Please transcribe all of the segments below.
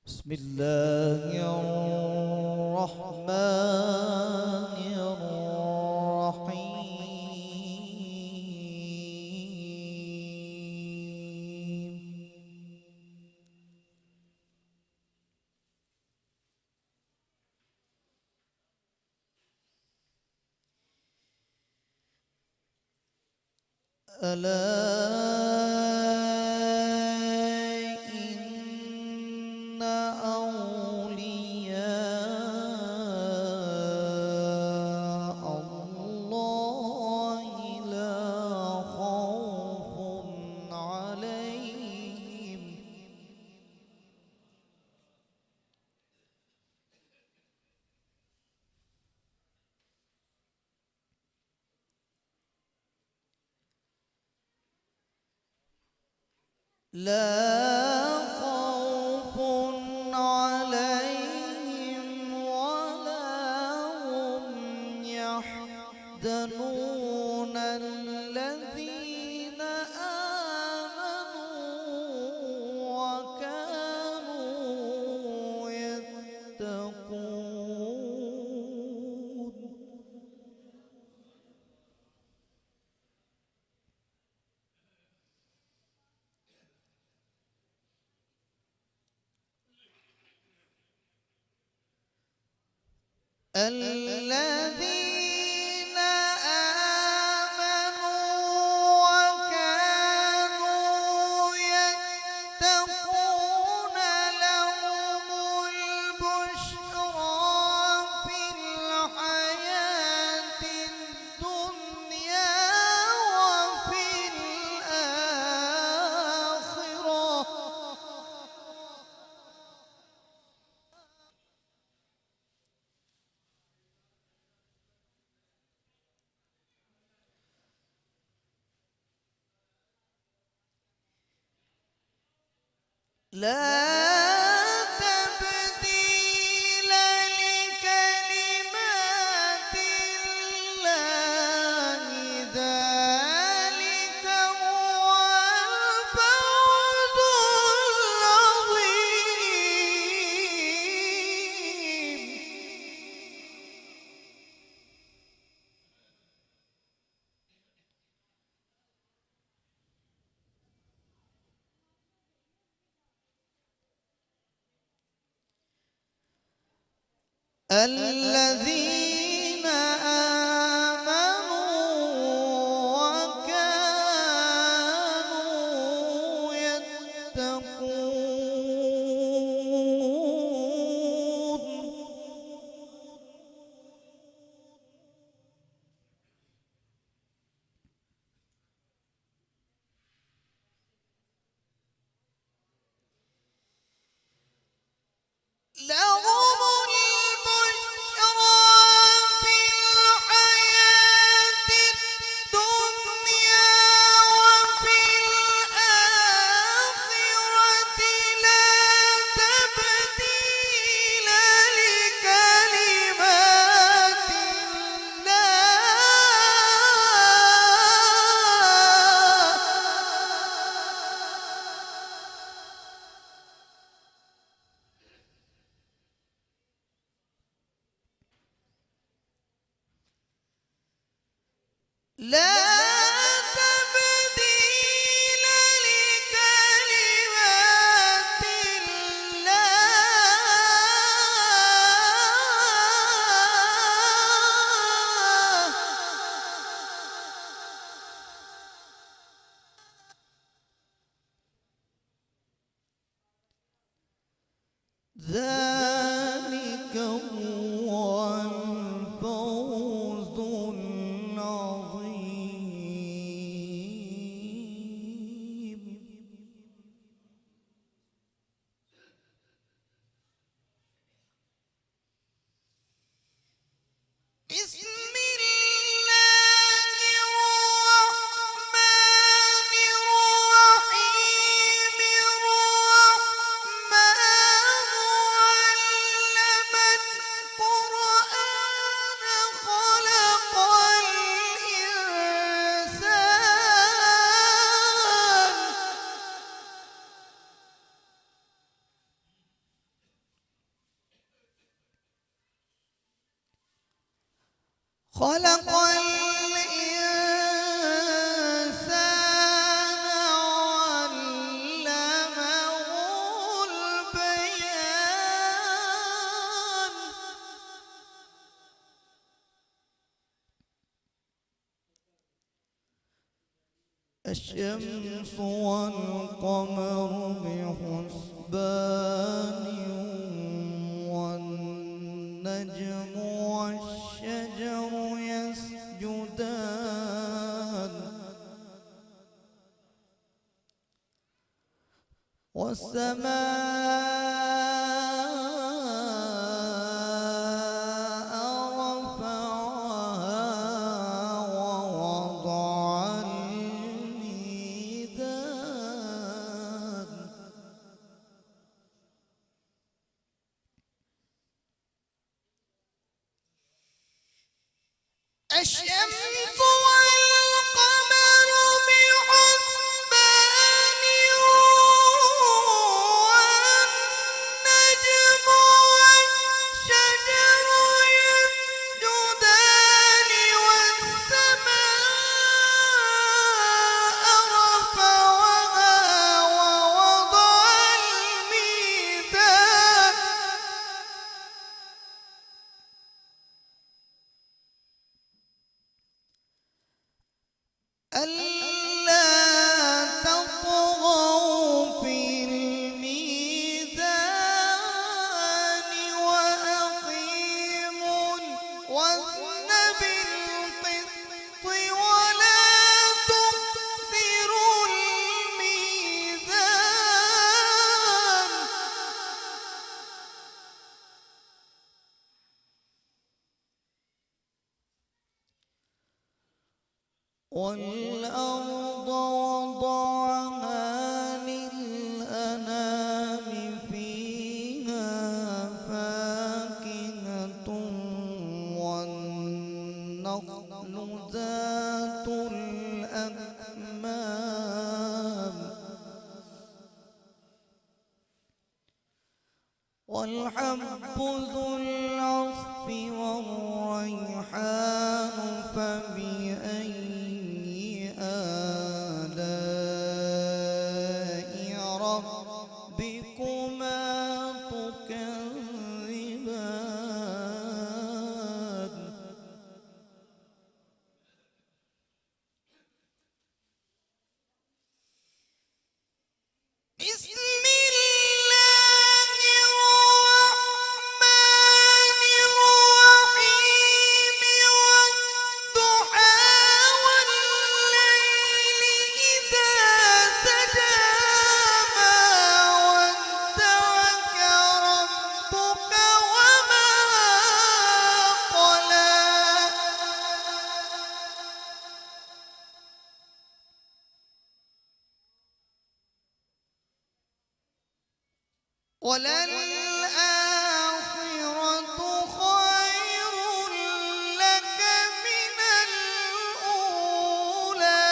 بسم الله الرحمن الرحيم. ألا إن أولياء الله لا خوف عليهم ولا هم يحزنون الذين آمنوا وكانوا يتقون. الذين آمنوا وكانوا يتقون لهم البشرى في الحياة الدنيا وفي الآخرة. لا تبديل لكلمات الله ذلك هو الفوز العظيم. الذين آمنوا وكانوا يتقون. لهم البشرى في الحياة الدنيا وفي الآخرة لا تبديل لكلمات الله. لا تبديل لكلمات الله. ذلك هو الفوز العظيم. بسم الله الرحمن الرحيم. الرحمن خلق الإنسان وعلمه البيان الشمس والقمر بحسبان والنجم والشجر يسجدان والسماء رفعها ووضع الميزان الشمس والقمر بحسبان والنجم والشجر يسجدان والسماء رفعها ووضع الميزان ألا تطغوا في الميزان وأقيموا الوزن بالقسط ولا تخسروا الميزان والأرض وضعها للأنام فيها فاكهة والنخل ذات الأكمام والحب ذو العصف والريحان فبأي آلاء ربكما تكذبان بسم الله الرحمن الرحيم والضحى والليل إذا سجى ما ودعك ربك وما قلى وللآخرة خير لك من الأولى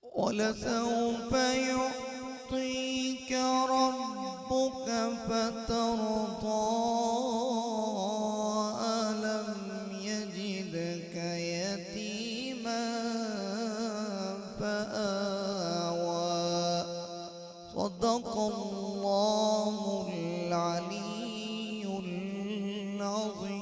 ولسوف يعطيك ربك فترضى ألم يجدك يتيما فآوى صدق الله العلي العظيم.